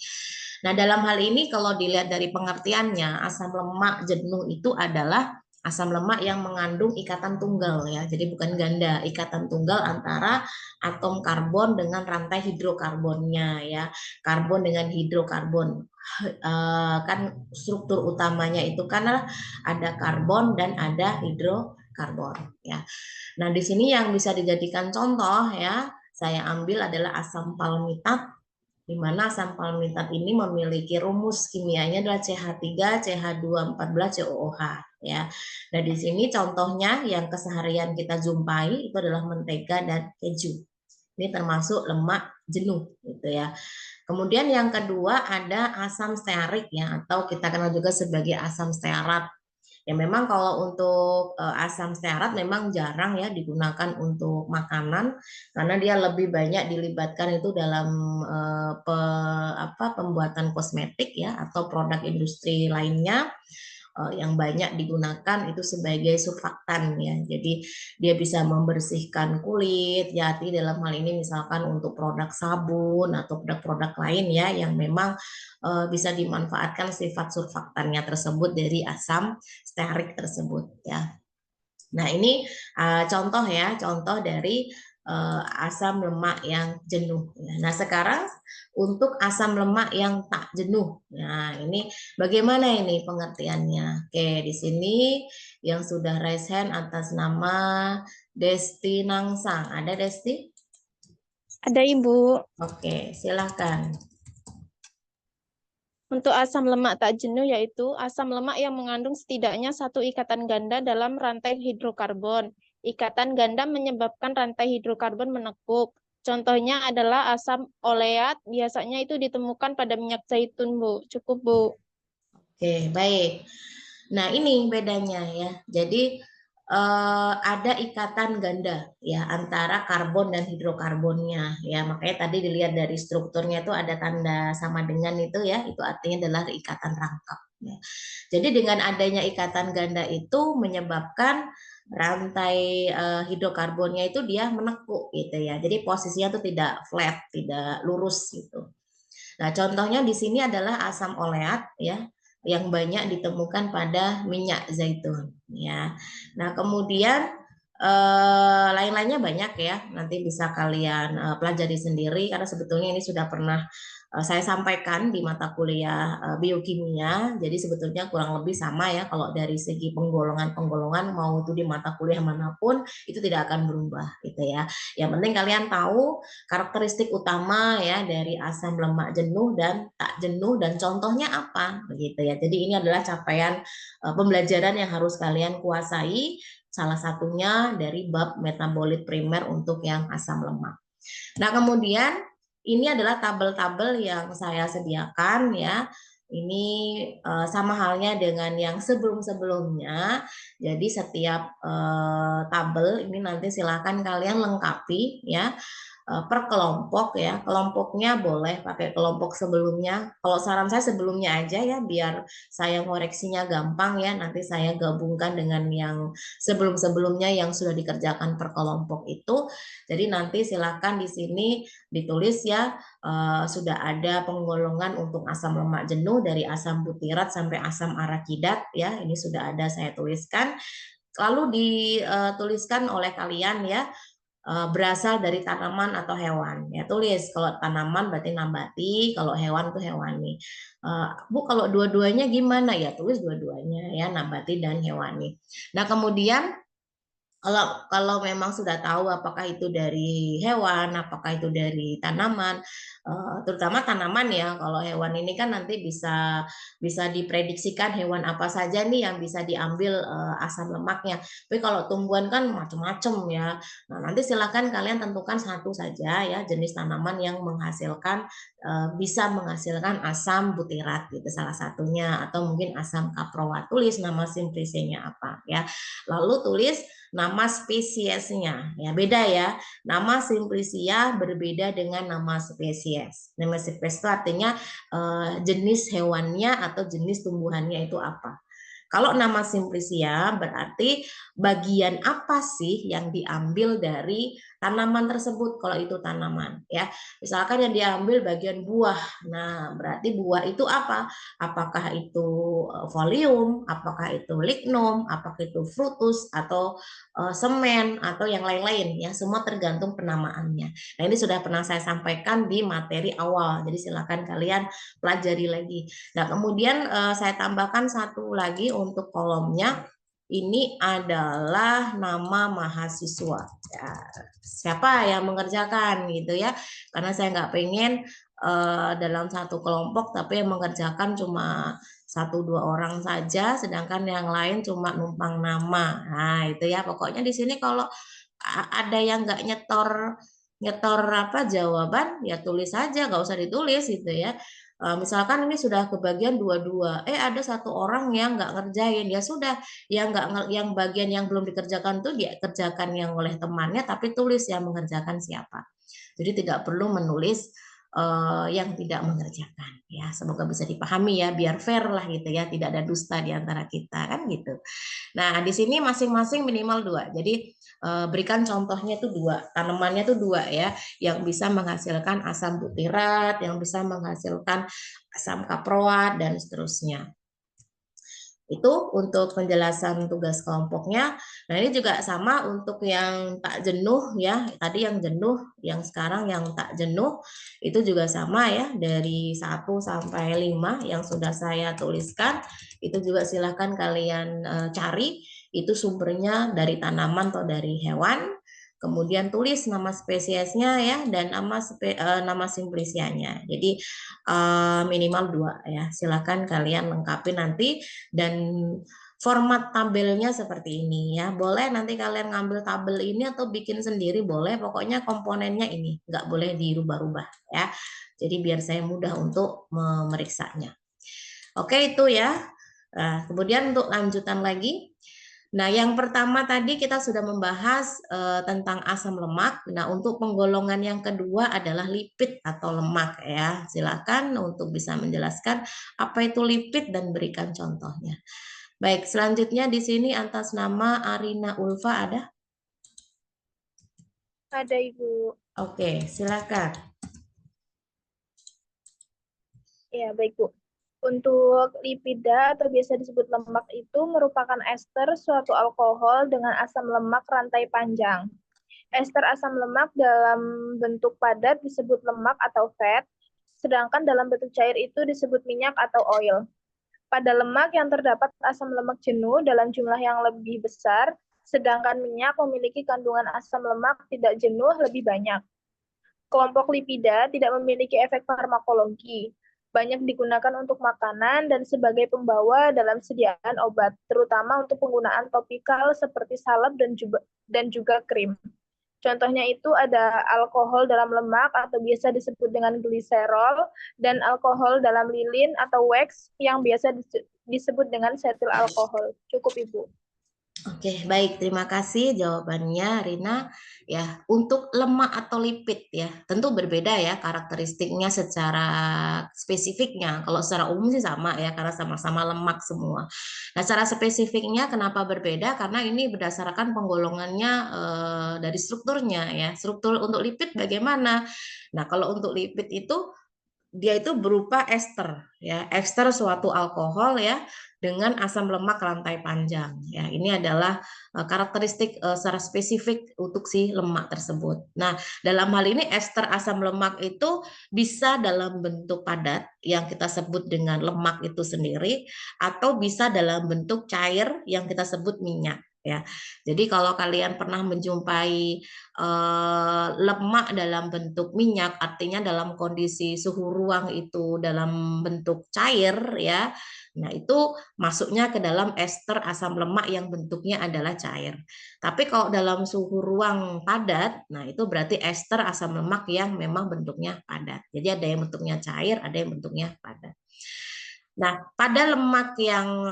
A: Nah, dalam hal ini kalau dilihat dari pengertiannya, asam lemak jenuh itu adalah asam lemak yang mengandung ikatan tunggal ya. Jadi bukan ganda, ikatan tunggal antara atom karbon dengan rantai hidrokarbonnya ya. Karbon dengan hidrokarbon. Kan struktur utamanya itu kan ada karbon dan ada hidrokarbon ya. Nah, di sini yang bisa dijadikan contoh ya, saya ambil adalah asam palmitat, di mana asam palmitat ini memiliki rumus kimianya adalah CH3, CH214, COOH ya. Nah, di sini contohnya yang keseharian kita jumpai itu adalah mentega dan keju. Ini termasuk lemak jenuh gitu ya. Kemudian yang kedua ada asam stearik ya, atau kita kenal juga sebagai asam stearat. Ya memang kalau untuk asam stearat memang jarang ya digunakan untuk makanan karena dia lebih banyak dilibatkan itu dalam pembuatan kosmetik ya atau produk industri lainnya yang banyak digunakan itu sebagai surfaktan ya. Jadi dia bisa membersihkan kulit ya, dalam hal ini misalkan untuk produk sabun atau produk-produk lain ya yang memang bisa dimanfaatkan sifat surfaktannya tersebut dari asam stearik tersebut ya. Nah, ini contoh ya, contoh dari asam lemak yang jenuh. Nah, sekarang untuk asam lemak yang tak jenuh. Nah, ini bagaimana ini pengertiannya? Oke, di sini yang sudah raise hand atas nama Desti Nangsang. Ada Desti?
D: Ada, Ibu.
A: Oke, silakan.
F: Untuk asam lemak tak jenuh yaitu asam lemak yang mengandung setidaknya satu ikatan ganda dalam rantai hidrokarbon. Ikatan ganda menyebabkan rantai hidrokarbon menekuk. Contohnya adalah asam oleat, biasanya itu ditemukan pada minyak zaitun, Bu. Cukup, Bu.
A: Oke, baik. Nah, ini bedanya ya. Jadi ada ikatan ganda ya antara karbon dan hidrokarbonnya ya. Makanya tadi dilihat dari strukturnya itu ada tanda sama dengan itu ya. Itu artinya adalah ikatan rangkap ya. Jadi dengan adanya ikatan ganda itu menyebabkan rantai hidrokarbonnya itu dia menekuk gitu ya. Jadi posisinya itu tidak flat, tidak lurus gitu. Nah, contohnya di sini adalah asam oleat ya yang banyak ditemukan pada minyak zaitun ya. Nah, kemudian lain-lainnya banyak ya. Nanti bisa kalian pelajari sendiri karena sebetulnya ini sudah pernah saya sampaikan di mata kuliah biokimia. Jadi sebetulnya kurang lebih sama ya kalau dari segi penggolongan-penggolongan mau itu di mata kuliah manapun itu tidak akan berubah gitu ya. Yang penting kalian tahu karakteristik utama ya dari asam lemak jenuh dan tak jenuh dan contohnya apa begitu ya. Jadi ini adalah capaian pembelajaran yang harus kalian kuasai, salah satunya dari bab metabolit primer untuk yang asam lemak. Nah, kemudian ini adalah tabel-tabel yang saya sediakan ya. Ini sama halnya dengan yang sebelum-sebelumnya. Jadi setiap tabel ini nanti silakan kalian lengkapi ya per kelompok ya. Kelompoknya boleh pakai kelompok sebelumnya. Kalau saran saya sebelumnya aja ya biar saya koreksinya gampang ya. Nanti saya gabungkan dengan yang sebelum-sebelumnya yang sudah dikerjakan per kelompok itu. Jadi nanti silakan di sini ditulis ya sudah ada penggolongan untuk asam lemak jenuh dari asam butirat sampai asam arakidat ya. Ini sudah ada saya tuliskan. Lalu dituliskan oleh kalian ya berasal dari tanaman atau hewan ya, tulis kalau tanaman berarti nabati, kalau hewan itu hewani. Bu, kalau dua-duanya gimana ya, tulis dua-duanya ya, nabati dan hewani. Nah, kemudian kalau memang sudah tahu apakah itu dari hewan, apakah itu dari tanaman, terutama tanaman ya. Kalau hewan ini kan nanti bisa diprediksikan hewan apa saja nih yang bisa diambil asam lemaknya. Tapi kalau tumbuhan kan macam-macam ya. Nah, nanti silakan kalian tentukan satu saja ya jenis tanaman yang menghasilkan bisa menghasilkan asam butirat gitu salah satunya, atau mungkin asam kaproat. Tulis nama simplisenya apa ya. Lalu tulis nama spesiesnya ya, beda ya, nama simplicia berbeda dengan nama spesies. Nama spesies itu artinya jenis hewannya atau jenis tumbuhannya itu apa. Kalau nama simplicia berarti bagian apa sih yang diambil dari tanaman tersebut kalau itu tanaman ya. Misalkan yang diambil bagian buah. Nah, berarti buah itu apa? Apakah itu folium, apakah itu lignum, apakah itu fructus atau semen atau yang lain-lain ya. Semua tergantung penamaannya. Nah, ini sudah pernah saya sampaikan di materi awal. Jadi silakan kalian pelajari lagi. Nah, kemudian saya tambahkan satu lagi untuk kolomnya. Ini adalah nama mahasiswa. Ya, siapa yang mengerjakan gitu ya? Karena saya nggak pengen dalam satu kelompok tapi yang mengerjakan cuma 1-2 orang saja, sedangkan yang lain cuma numpang nama. Nah, itu ya. Pokoknya di sini kalau ada yang nggak nyetor apa jawaban, ya tulis saja, nggak usah ditulis gitu ya. Misalkan ini sudah kebagian 2-2, ada satu orang yang nggak ngerjain, ya sudah, yang bagian yang belum dikerjakan itu dia kerjakan yang oleh temannya, tapi tulis yang mengerjakan siapa. Jadi tidak perlu menulis yang tidak mengerjakan ya. Semoga bisa dipahami ya, biar fair lah gitu ya, tidak ada dusta di antara kita kan gitu. Nah, di sini masing-masing minimal 2. Jadi berikan contohnya itu 2, tanamannya itu 2 ya, yang bisa menghasilkan asam butirat, yang bisa menghasilkan asam kaproat dan seterusnya. Itu untuk penjelasan tugas kelompoknya. Nah, ini juga sama untuk yang tak jenuh ya. Tadi yang jenuh, yang sekarang yang tak jenuh itu juga sama ya, dari 1 sampai 5 yang sudah saya tuliskan. Itu juga silahkan kalian cari itu sumbernya dari tanaman atau dari hewan. kemudian tulis nama spesiesnya ya dan nama simplicianya. Jadi minimal 2 ya. Silakan kalian lengkapi nanti, dan format tabelnya seperti ini ya. Boleh nanti kalian ngambil tabel ini atau bikin sendiri boleh, pokoknya komponennya ini, nggak boleh dirubah-rubah ya. Jadi biar saya mudah untuk memeriksanya. Oke, itu ya. Nah, kemudian untuk lanjutan lagi. Nah, yang pertama tadi kita sudah membahas tentang asam lemak. Nah, untuk penggolongan yang kedua adalah lipid atau lemak ya. Silakan untuk bisa menjelaskan apa itu lipid dan berikan contohnya. Baik, selanjutnya di sini atas nama Arina Ulfa ada?
F: Ada, Ibu.
A: Oke, silakan.
F: Ya, baik, Bu. Untuk lipida atau biasa disebut lemak itu merupakan ester suatu alkohol dengan asam lemak rantai panjang. Ester asam lemak dalam bentuk padat disebut lemak atau fat, sedangkan dalam bentuk cair itu disebut minyak atau oil. Pada lemak yang terdapat asam lemak jenuh dalam jumlah yang lebih besar, sedangkan minyak memiliki kandungan asam lemak tidak jenuh lebih banyak. Kelompok lipida tidak memiliki efek farmakologi. Banyak digunakan untuk makanan dan sebagai pembawa dalam sediaan obat, terutama untuk penggunaan topikal seperti salep dan juga krim. Contohnya itu ada alkohol dalam lemak atau biasa disebut dengan gliserol, dan alkohol dalam lilin atau wax yang biasa disebut dengan setil alkohol. Cukup, Ibu.
A: Oke, baik. Terima kasih jawabannya, Rina. Ya, untuk lemak atau lipid ya, tentu berbeda ya karakteristiknya secara spesifiknya. Kalau secara umum sih sama ya, karena sama-sama lemak semua. Nah, secara spesifiknya kenapa berbeda? Karena ini berdasarkan penggolongannya dari strukturnya ya. Struktur untuk lipid bagaimana? Nah, kalau untuk lipid itu dia itu berupa ester ya, ester suatu alkohol ya dengan asam lemak rantai panjang ya. Ini adalah karakteristik secara spesifik untuk si lemak tersebut. Nah, dalam hal ini ester asam lemak itu bisa dalam bentuk padat yang kita sebut dengan lemak itu sendiri, atau bisa dalam bentuk cair yang kita sebut minyak ya. Jadi kalau kalian pernah menjumpai lemak dalam bentuk minyak, artinya dalam kondisi suhu ruang itu dalam bentuk cair ya. Nah, itu masuknya ke dalam ester asam lemak yang bentuknya adalah cair. Tapi kalau dalam suhu ruang padat, nah itu berarti ester asam lemak yang memang bentuknya padat. Jadi ada yang bentuknya cair, ada yang bentuknya padat. Nah, pada lemak yang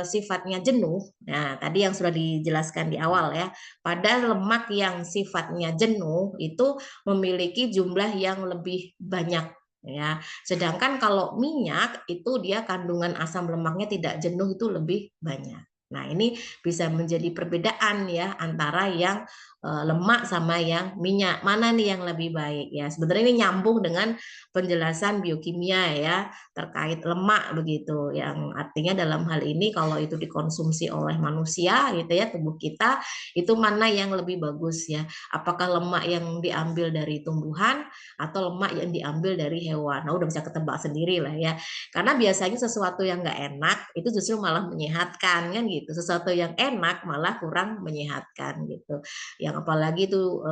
A: sifatnya jenuh, nah tadi yang sudah dijelaskan di awal ya, pada lemak yang sifatnya jenuh itu memiliki jumlah yang lebih banyak ya. Sedangkan kalau minyak itu dia kandungan asam lemaknya tidak jenuh itu lebih banyak. Nah, ini bisa menjadi perbedaan ya antara yang lemak sama yang minyak. Mana nih yang lebih baik ya? Sebenarnya ini nyambung dengan penjelasan biokimia ya terkait lemak begitu, yang artinya dalam hal ini kalau itu dikonsumsi oleh manusia gitu ya, tubuh kita itu mana yang lebih bagus ya, apakah lemak yang diambil dari tumbuhan atau lemak yang diambil dari hewan. Nah, udah bisa ketebak sendiri lah ya, karena biasanya sesuatu yang nggak enak itu justru malah menyehatkan kan gitu, sesuatu yang enak malah kurang menyehatkan gitu. Yang apalagi itu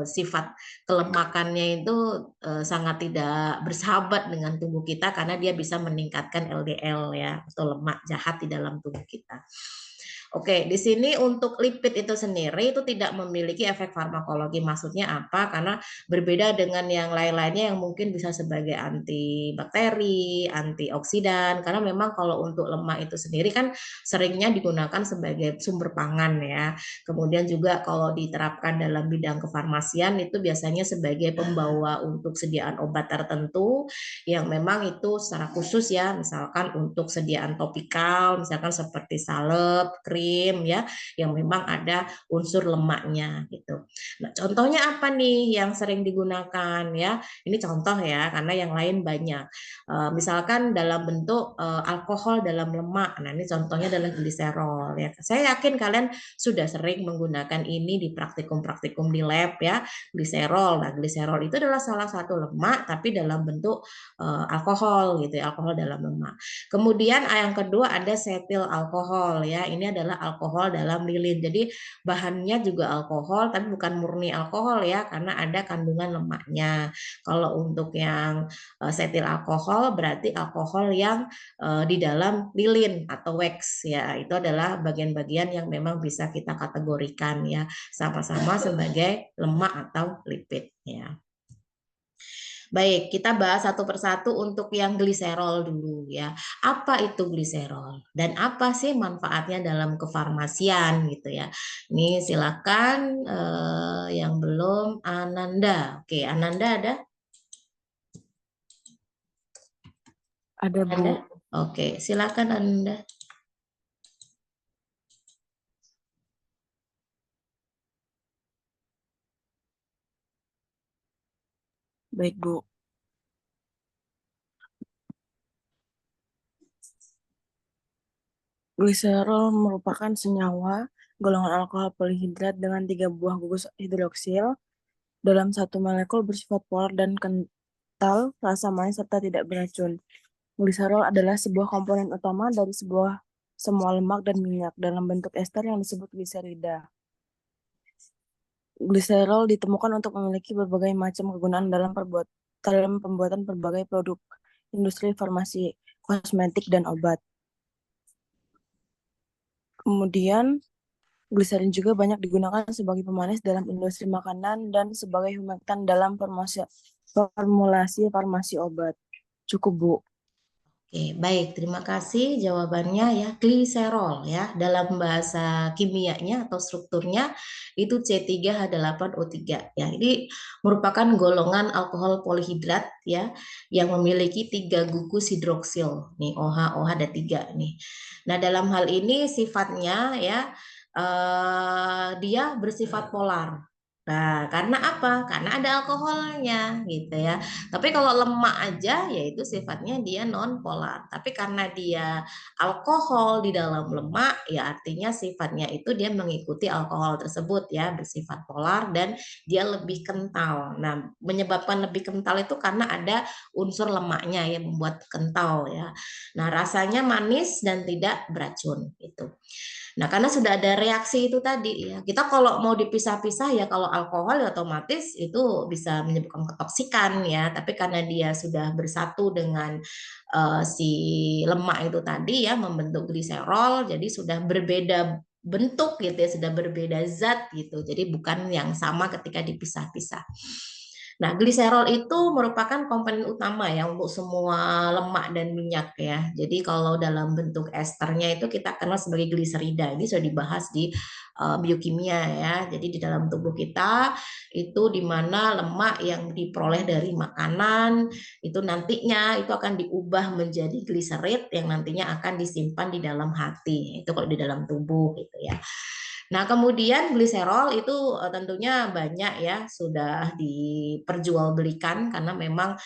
A: sifat kelemakannya itu sangat tidak bersahabat dengan tubuh kita, karena dia bisa meningkatkan LDL ya, atau lemak jahat di dalam tubuh kita. Oke, di sini untuk lipid itu sendiri itu tidak memiliki efek farmakologi. Maksudnya apa? Karena berbeda dengan yang lain-lainnya yang mungkin bisa sebagai antibakteri, antioksidan. Karena memang kalau untuk lemak itu sendiri kan seringnya digunakan sebagai sumber pangan ya. Kemudian juga kalau diterapkan dalam bidang kefarmasian itu biasanya sebagai pembawa untuk sediaan obat tertentu yang memang itu secara khusus ya, misalkan untuk sediaan topikal, misalkan seperti salep, krim ya, yang memang ada unsur lemaknya gitu. Nah, contohnya apa nih yang sering digunakan ya? Ini contoh ya, karena yang lain banyak. Misalkan dalam bentuk alkohol dalam lemak. Nah, ini contohnya adalah gliserol ya. Saya yakin kalian sudah sering menggunakan ini di praktikum-praktikum di lab ya, gliserol. Nah, gliserol itu adalah salah satu lemak tapi dalam bentuk alkohol gitu ya, alkohol dalam lemak. Kemudian yang kedua ada setil alkohol ya. Ini adalah adalah alkohol dalam lilin. Jadi bahannya juga alkohol, tapi bukan murni alkohol ya, karena ada kandungan lemaknya. Kalau untuk yang setil alkohol berarti alkohol yang di dalam lilin atau wax ya. Itu adalah bagian-bagian yang memang bisa kita kategorikan ya, sama-sama sebagai lemak atau lipid ya. Baik, kita bahas satu persatu untuk yang gliserol dulu ya. Apa itu gliserol dan apa sih manfaatnya dalam kefarmasian gitu ya. Ini silakan yang belum Ananda. Oke, Ananda ada?
G: Ada, Bu.
A: Ada? Oke, silakan Ananda.
G: Baik, Bu. Gliserol merupakan senyawa golongan alkohol polihidrat dengan 3 buah gugus hidroksil dalam satu molekul bersifat polar dan kental, rasa manis serta tidak beracun. Gliserol adalah sebuah komponen utama dari semua lemak dan minyak dalam bentuk ester yang disebut gliserida. Gliserol ditemukan untuk memiliki berbagai macam kegunaan dalam pembuatan berbagai produk industri farmasi, kosmetik, dan obat. Kemudian, gliserin juga banyak digunakan sebagai pemanis dalam industri makanan dan sebagai humektan dalam formulasi farmasi obat. Cukup, Bu.
A: Oke, baik. Terima kasih jawabannya ya. Gliserol ya. Dalam bahasa kimianya atau strukturnya itu C3H8O3 ya. Ini merupakan golongan alkohol polihidrat ya yang memiliki 3 gugus hidroksil. Nih OH ada 3 nih. Nah, dalam hal ini sifatnya ya dia bersifat polar. Nah, karena apa? Karena ada alkoholnya gitu ya. Tapi kalau lemak aja yaitu sifatnya dia non polar. Tapi karena dia alkohol di dalam lemak ya artinya sifatnya itu dia mengikuti alkohol tersebut ya, bersifat polar dan dia lebih kental. Nah, menyebabkan lebih kental itu karena ada unsur lemaknya yang membuat kental ya. Nah, rasanya manis dan tidak beracun itu. Nah, karena sudah ada reaksi itu tadi ya. Kita kalau mau dipisah-pisah ya kalau alkohol ya otomatis itu bisa menyebabkan ketoksikan ya. Tapi karena dia sudah bersatu dengan si lemak itu tadi ya membentuk gliserol, jadi sudah berbeda bentuk gitu ya, sudah berbeda zat gitu. Jadi bukan yang sama ketika dipisah-pisah. Nah, gliserol itu merupakan komponen utama ya untuk semua lemak dan minyak ya. Jadi kalau dalam bentuk esternya itu kita kenal sebagai gliserida. Ini sudah dibahas di biokimia ya. Jadi di dalam tubuh kita itu di mana lemak yang diperoleh dari makanan itu nantinya itu akan diubah menjadi gliserid yang nantinya akan disimpan di dalam hati. Itu kalau di dalam tubuh gitu ya. Nah, kemudian gliserol itu tentunya banyak ya sudah diperjualbelikan karena memang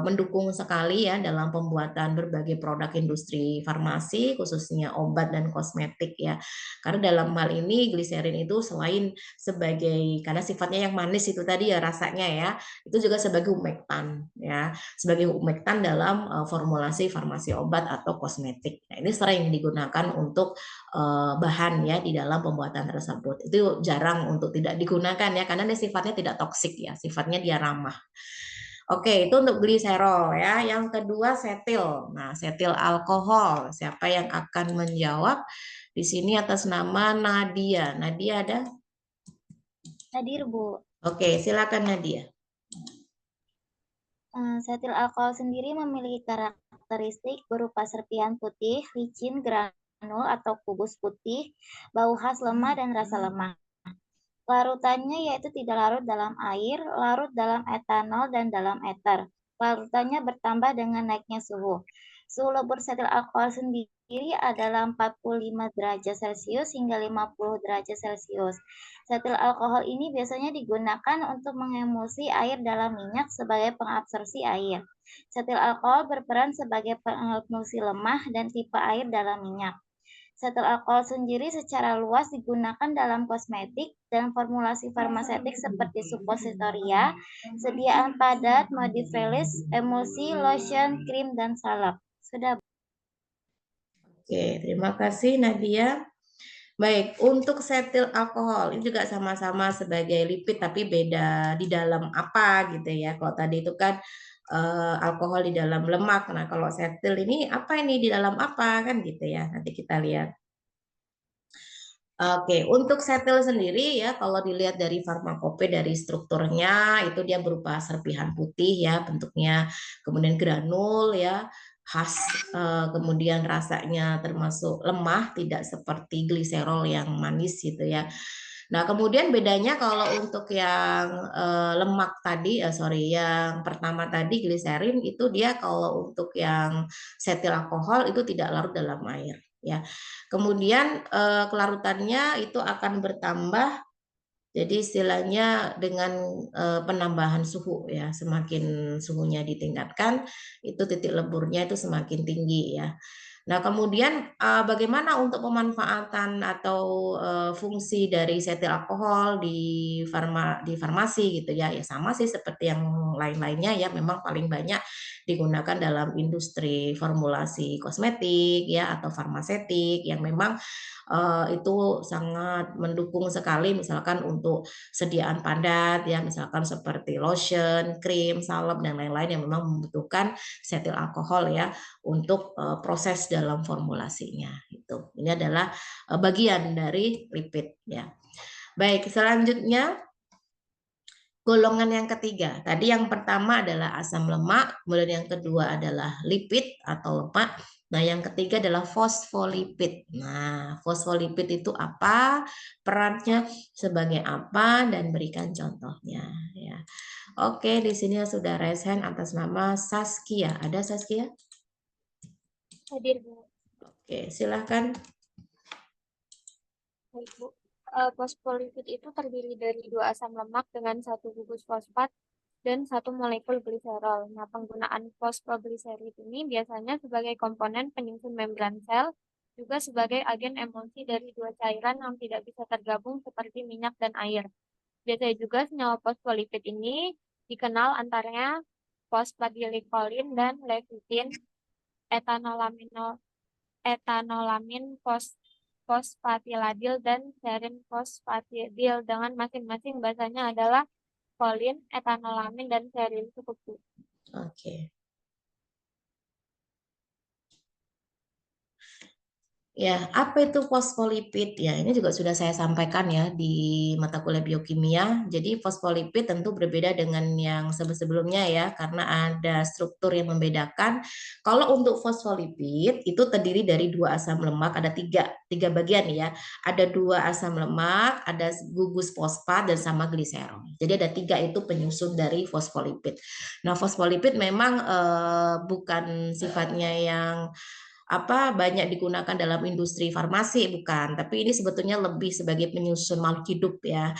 A: mendukung sekali ya dalam pembuatan berbagai produk industri farmasi khususnya obat dan kosmetik ya. Karena dalam hal ini gliserin itu selain sebagai karena sifatnya yang manis itu tadi ya rasanya ya, itu juga sebagai humektan ya, sebagai humektan dalam formulasi farmasi obat atau kosmetik. Nah, ini sering digunakan untuk bahan ya di dalam pembuatan tersebut. Itu jarang untuk tidak digunakan ya karena dia sifatnya tidak toksik ya, sifatnya dia ramah. Oke, itu untuk gliserol ya. Yang kedua setil. Nah, setil alkohol. Siapa yang akan menjawab? Di sini atas nama Nadia. Nadia ada?
D: Hadir, Bu.
A: Oke, silakan Nadia.
D: Setil alkohol sendiri memiliki karakteristik berupa serpihan putih, licin, granul atau kubus putih, bau khas lemah dan rasa lemah. Larutannya yaitu tidak larut dalam air, larut dalam etanol dan dalam eter. Larutannya bertambah dengan naiknya suhu. Suhu lebur setil alkohol sendiri adalah 45 derajat Celcius hingga 50 derajat Celcius. Setil alkohol ini biasanya digunakan untuk mengemulsi air dalam minyak sebagai pengabsorpsi air. Setil alkohol berperan sebagai pengemulsi lemah dan tipe air dalam minyak. Setil alkohol sendiri secara luas digunakan dalam kosmetik dan formulasi farmaseutik seperti suppositoria, sediaan padat, modifilis, emulsi, lotion, krim, dan salep. Sudah.
A: Oke, terima kasih Nadia. Baik, untuk setil alkohol ini juga sama-sama sebagai lipid tapi beda di dalam apa gitu ya. Kalau tadi itu kan alkohol di dalam lemak. Nah, kalau setil ini apa ini di dalam apa kan gitu ya. Nanti kita lihat. Oke, untuk setil sendiri ya kalau dilihat dari farmakope dari strukturnya itu dia berupa serpihan putih ya bentuknya, kemudian granul ya, khas kemudian rasanya termasuk lemah tidak seperti gliserol yang manis gitu ya. Nah, kemudian bedanya kalau untuk yang lemak tadi, sorry, yang pertama tadi gliserin itu dia kalau untuk yang setil alkohol itu tidak larut dalam air ya. Kemudian kelarutannya itu akan bertambah, jadi istilahnya dengan penambahan suhu ya, semakin suhunya ditingkatkan, itu titik leburnya itu semakin tinggi ya. Nah, kemudian bagaimana untuk pemanfaatan atau fungsi dari setil alkohol di farmasi gitu ya? Ya sama sih seperti yang lain-lainnya ya, memang paling banyak digunakan dalam industri formulasi kosmetik ya atau farmasetik yang memang itu sangat mendukung sekali misalkan untuk sediaan padat ya misalkan seperti lotion, krim, salep dan lain-lain yang memang membutuhkan setil alkohol ya untuk proses dalam formulasinya itu. Ini adalah bagian dari lipid ya. Baik, selanjutnya golongan yang ketiga. Tadi yang pertama adalah asam lemak, kemudian yang kedua adalah lipid atau lemak. Nah, yang ketiga adalah fosfolipid. Nah, fosfolipid itu apa? Perannya sebagai apa dan berikan contohnya ya. Oke, di sini sudah raise hand atas nama Saskia. Ada Saskia?
F: Hadir, Bu.
A: Oke, silahkan.
F: Baik, Bu. Fosfolipid itu terdiri dari 2 asam lemak dengan 1 gugus fosfat dan 1 molekul gliserol. Nah, penggunaan fosfogliserid ini biasanya sebagai komponen penyusun membran sel, juga sebagai agen emulsi dari 2 cairan yang tidak bisa tergabung seperti minyak dan air. Biasanya juga senyawa fosfolipid ini dikenal antaranya fosfatidilkolin dan lecithin, etanolamin fosfatiladil dan serin fosfatidil dengan masing-masing bahasanya adalah kolin, etanolamin, dan serin. Cukup, Bu.
A: Oke. Ya, apa itu fosfolipid? Ya, ini juga sudah saya sampaikan ya di mata kuliah biokimia. Jadi fosfolipid tentu berbeda dengan yang sebelumnya ya, karena ada struktur yang membedakan. Kalau untuk fosfolipid itu terdiri dari 2 asam lemak, ada tiga bagian ya. Ada 2 asam lemak, ada gugus fosfat dan sama gliserol. Jadi ada 3 itu penyusun dari fosfolipid. Nah, fosfolipid memang bukan sifatnya yang banyak digunakan dalam industri farmasi bukan, tapi ini sebetulnya lebih sebagai penyusun makhluk hidup ya.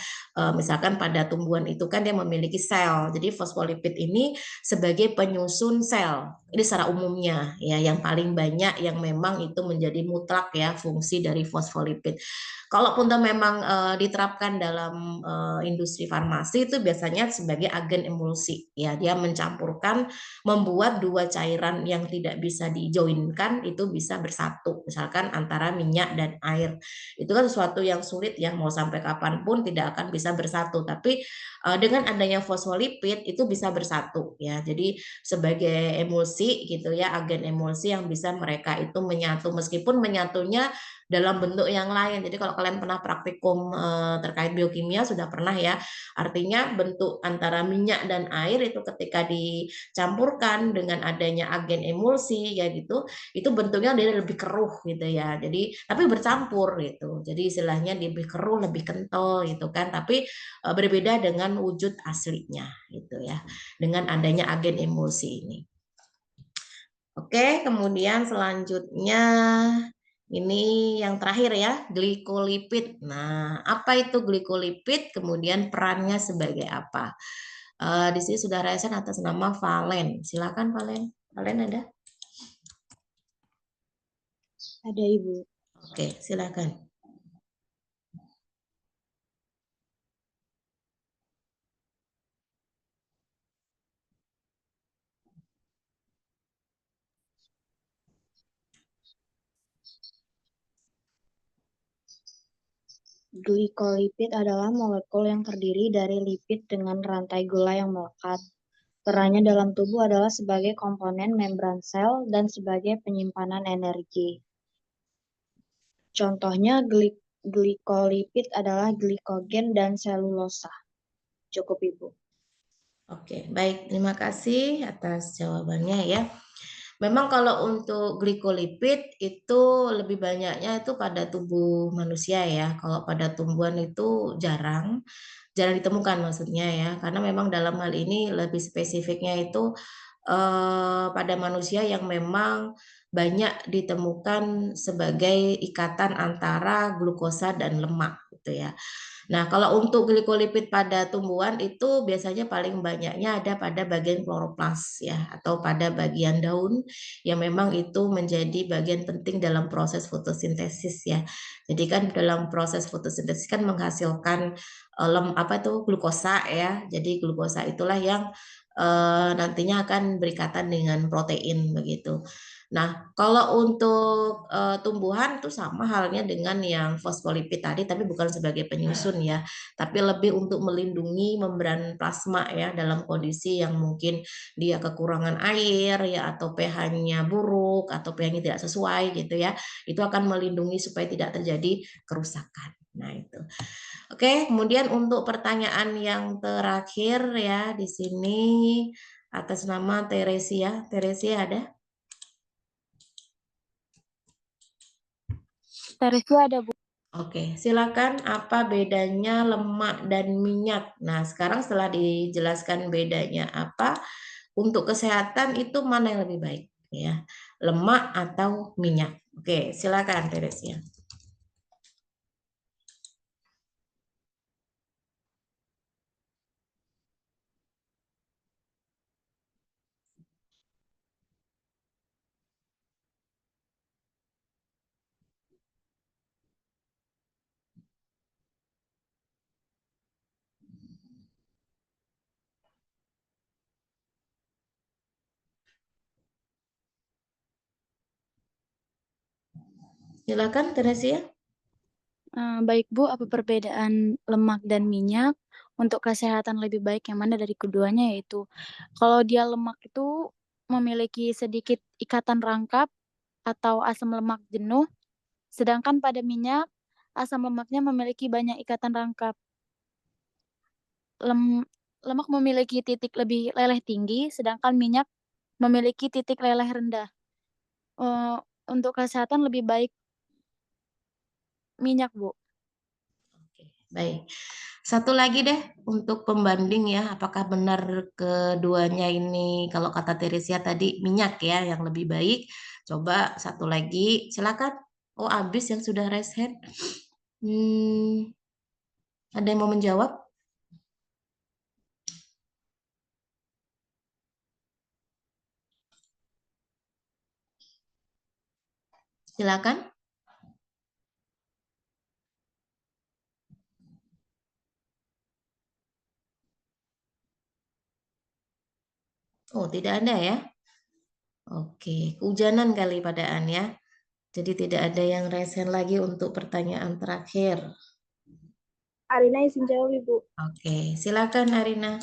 A: Misalkan pada tumbuhan itu kan dia memiliki sel, jadi fosfolipid ini sebagai penyusun sel. Ini secara umumnya ya yang paling banyak yang memang itu menjadi mutlak ya fungsi dari fosfolipid. Kalaupun memang diterapkan dalam industri farmasi itu biasanya sebagai agen emulsi ya, dia mencampurkan membuat 2 cairan yang tidak bisa dijoinkan itu bisa bersatu, misalkan antara minyak dan air. Itu kan sesuatu yang sulit ya, mau sampai kapanpun tidak akan bisa bersatu. Tapi dengan adanya fosfolipid itu bisa bersatu ya. Jadi sebagai emulsi gitu ya, agen emulsi yang bisa mereka itu menyatu meskipun menyatunya dalam bentuk yang lain. Jadi kalau kalian pernah praktikum terkait biokimia sudah pernah ya, artinya bentuk antara minyak dan air itu ketika dicampurkan dengan adanya agen emulsi ya gitu, itu bentuknya dia lebih keruh gitu ya. Jadi tapi bercampur gitu. Jadi istilahnya lebih keruh, lebih kental gitu kan. Tapi berbeda dengan wujud aslinya gitu ya. Dengan adanya agen emulsi ini. Oke, kemudian selanjutnya ini yang terakhir ya, glikolipid. Nah, apa itu glikolipid? Kemudian perannya sebagai apa? Di sini sudah resen atas nama Valen. Silakan Valen. Valen ada?
C: Ada, Ibu.
A: Oke, silakan.
H: Glikolipid adalah molekul yang terdiri dari lipid dengan rantai gula yang melekat. Perannya dalam tubuh adalah sebagai komponen membran sel dan sebagai penyimpanan energi. Contohnya glikolipid adalah glikogen dan selulosa. Cukup, Ibu.
A: Oke, baik. Terima kasih atas jawabannya ya. Memang kalau untuk glikolipid itu lebih banyaknya itu pada tubuh manusia ya. Kalau pada tumbuhan itu jarang ditemukan maksudnya ya. Karena memang dalam hal ini lebih spesifiknya itu pada manusia yang memang banyak ditemukan sebagai ikatan antara glukosa dan lemak gitu ya. Nah, kalau untuk glikolipid pada tumbuhan itu biasanya paling banyaknya ada pada bagian kloroplas ya, atau pada bagian daun yang memang itu menjadi bagian penting dalam proses fotosintesis ya. Jadi kan dalam proses fotosintesis kan menghasilkan glukosa ya. Jadi glukosa itulah yang nantinya akan berikatan dengan protein begitu. Nah, kalau untuk tumbuhan itu sama halnya dengan yang fosfolipid tadi, tapi bukan sebagai penyusun ya, tapi lebih untuk melindungi membran plasma ya dalam kondisi yang mungkin dia kekurangan air ya atau pH-nya buruk atau pH-nya tidak sesuai gitu ya. Itu akan melindungi supaya tidak terjadi kerusakan. Nah, itu. Oke, kemudian untuk pertanyaan yang terakhir ya di sini atas nama Teresia. Teresia ada?
H: Teresia ada, Bu.
A: Oke, silakan apa bedanya lemak dan minyak? Nah, sekarang setelah dijelaskan bedanya apa, untuk kesehatan itu mana yang lebih baik ya? Lemak atau minyak? Oke, silakan Teresia. Silakan Teresia.
H: Baik, Bu, apa perbedaan lemak dan minyak untuk kesehatan lebih baik yang mana dari keduanya, yaitu kalau dia lemak itu memiliki sedikit ikatan rangkap atau asam lemak jenuh, sedangkan pada minyak asam lemaknya memiliki banyak ikatan rangkap. Lemak memiliki titik lebih leleh tinggi, sedangkan minyak memiliki titik leleh rendah. Untuk kesehatan lebih baik minyak, Bu.
A: Oke, baik. Satu lagi deh untuk pembanding ya, apakah benar keduanya ini kalau kata Teresia tadi minyak ya yang lebih baik. Coba satu lagi, silakan. Oh, habis yang sudah raise hand. Ada yang mau menjawab? Silakan. Oh, tidak ada ya? Oke, kehujanan kali padaan ya. Jadi tidak ada yang raise hand lagi untuk pertanyaan terakhir.
D: Arina izin jawab, Ibu.
A: Oke, silakan Arina.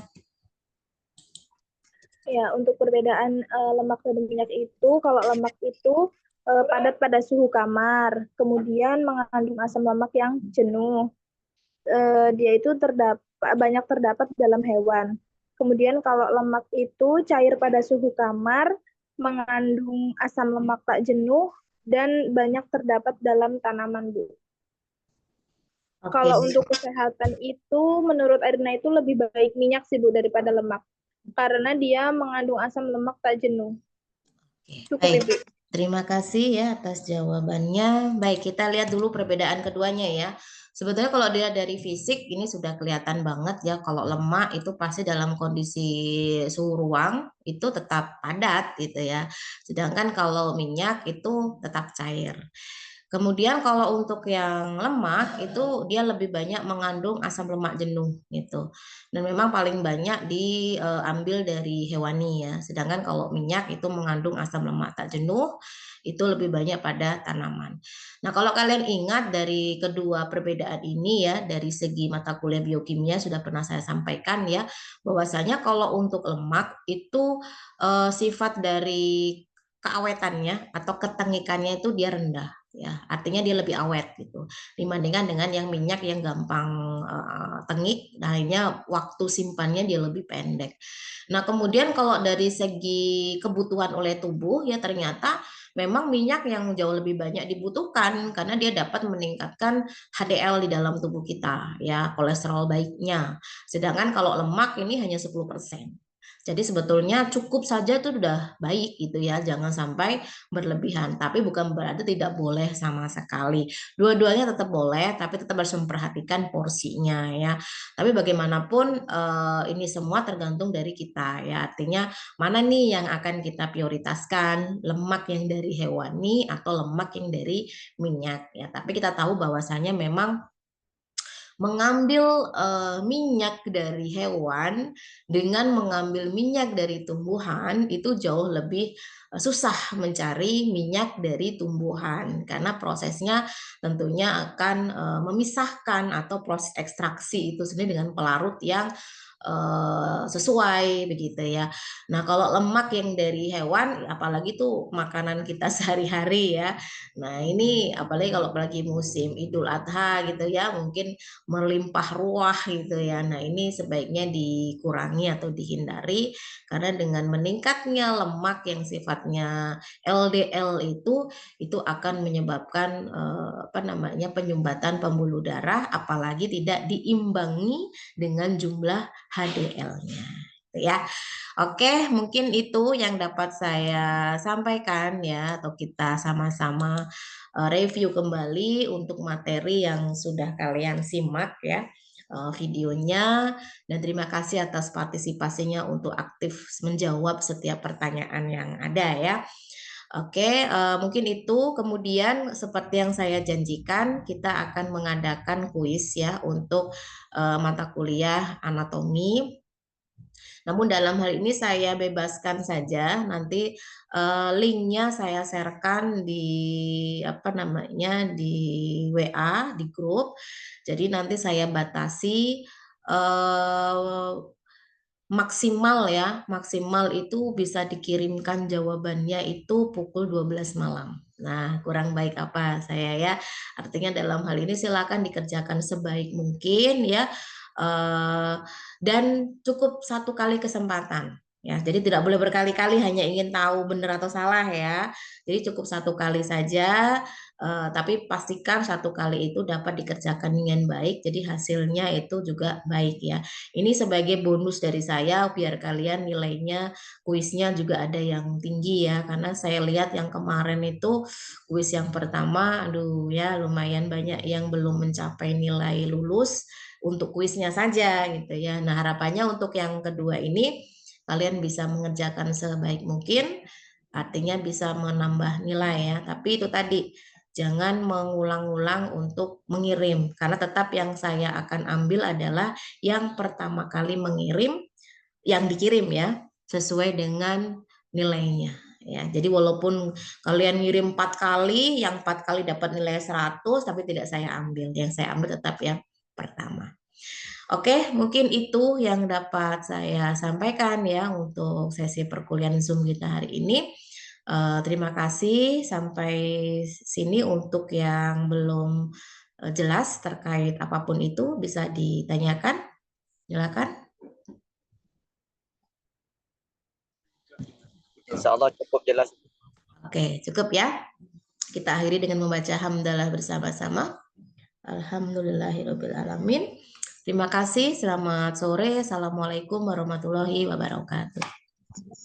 D: Ya, untuk perbedaan lemak dan minyak itu, kalau lemak itu padat pada suhu kamar, kemudian mengandung asam lemak yang jenuh. Dia itu banyak terdapat dalam hewan. Kemudian kalau lemak itu cair pada suhu kamar, mengandung asam lemak tak jenuh, dan banyak terdapat dalam tanaman, Bu.
A: Oke.
D: Kalau untuk kesehatan itu, menurut Arina itu lebih baik minyak sih, Bu, daripada lemak. Karena dia mengandung asam lemak tak jenuh.
A: Oke, baik. Terima kasih ya atas jawabannya. Baik, kita lihat dulu perbedaan keduanya ya. Sebetulnya kalau dilihat dari fisik ini sudah kelihatan banget ya, kalau lemak itu pasti dalam kondisi suhu ruang itu tetap padat gitu ya. Sedangkan kalau minyak itu tetap cair. Kemudian kalau untuk yang lemak itu dia lebih banyak mengandung asam lemak jenuh gitu. Dan memang paling banyak diambil dari hewani ya. Sedangkan kalau minyak itu mengandung asam lemak tak jenuh itu lebih banyak pada tanaman. Nah, kalau kalian ingat dari kedua perbedaan ini ya, dari segi mata kuliah biokimia sudah pernah saya sampaikan ya, bahwasanya kalau untuk lemak itu sifat dari keawetannya atau ketengikannya itu dia rendah ya, artinya dia lebih awet gitu dibandingkan dengan yang minyak yang gampang tengik, akhirnya waktu simpannya dia lebih pendek. Nah, kemudian kalau dari segi kebutuhan oleh tubuh ya ternyata memang minyak yang jauh lebih banyak dibutuhkan karena dia dapat meningkatkan HDL di dalam tubuh kita ya, kolesterol baiknya. Sedangkan kalau lemak ini hanya 10%. Jadi sebetulnya cukup saja itu udah baik gitu ya, jangan sampai berlebihan. Tapi bukan berarti tidak boleh sama sekali. Dua-duanya tetap boleh, tapi tetap harus memperhatikan porsinya ya. Tapi bagaimanapun ini semua tergantung dari kita ya. Artinya mana nih yang akan kita prioritaskan, lemak yang dari hewani atau lemak yang dari minyak ya. Tapi kita tahu bahwasanya memang mengambil minyak dari hewan dengan mengambil minyak dari tumbuhan itu jauh lebih susah mencari minyak dari tumbuhan karena prosesnya tentunya akan memisahkan atau proses ekstraksi itu sendiri dengan pelarut yang sesuai begitu ya. Nah, kalau lemak yang dari hewan apalagi tuh makanan kita sehari-hari ya. Nah, ini apalagi kalau lagi musim Idul Adha gitu ya, mungkin melimpah ruah gitu ya. Nah, ini sebaiknya dikurangi atau dihindari karena dengan meningkatnya lemak yang sifatnya LDL itu akan menyebabkan penyumbatan pembuluh darah apalagi tidak diimbangi dengan jumlah HDL-nya. Ya. Oke, mungkin itu yang dapat saya sampaikan ya, atau kita sama-sama review kembali untuk materi yang sudah kalian simak ya videonya, dan terima kasih atas partisipasinya untuk aktif menjawab setiap pertanyaan yang ada ya. Oke, mungkin itu. Kemudian seperti yang saya janjikan, kita akan mengadakan kuis ya untuk mata kuliah anatomi. Namun dalam hal ini saya bebaskan saja, nanti linknya saya sharekan di di WA di grup. Jadi nanti saya batasi maksimal itu bisa dikirimkan jawabannya itu pukul 12 malam. Nah, kurang baik apa saya ya. Artinya dalam hal ini silakan dikerjakan sebaik mungkin ya. Dan cukup satu kali kesempatan. Ya, jadi tidak boleh berkali-kali hanya ingin tahu benar atau salah ya. Jadi cukup satu kali saja, tapi pastikan satu kali itu dapat dikerjakan dengan baik. Jadi hasilnya itu juga baik ya. Ini sebagai bonus dari saya biar kalian nilainya kuisnya juga ada yang tinggi ya. Karena saya lihat yang kemarin itu kuis yang pertama, aduh ya lumayan banyak yang belum mencapai nilai lulus untuk kuisnya saja gitu ya. Nah, harapannya untuk yang kedua ini kalian bisa mengerjakan sebaik mungkin, artinya bisa menambah nilai ya. Tapi itu tadi jangan mengulang-ulang untuk mengirim karena tetap yang saya akan ambil adalah yang pertama kali mengirim yang dikirim ya sesuai dengan nilainya ya. Jadi walaupun kalian ngirim 4 kali, yang 4 kali dapat nilai 100 tapi tidak saya ambil. Yang saya ambil tetap yang pertama. Oke, mungkin itu yang dapat saya sampaikan ya untuk sesi perkuliahan Zoom kita hari ini. Terima kasih sampai sini. Untuk yang belum jelas terkait apapun itu bisa ditanyakan. Silakan.
I: Insya Allah cukup jelas.
A: Oke, cukup ya. Kita akhiri dengan membaca hamdalah bersama-sama. Alhamdulillahirabbil alamin. Terima kasih. Selamat sore. Assalamualaikum warahmatullahi wabarakatuh.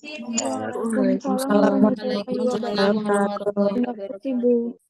G: Waalaikumsalam warahmatullahi wabarakatuh.
H: Waalaikumsalam warahmatullahi wabarakatuh.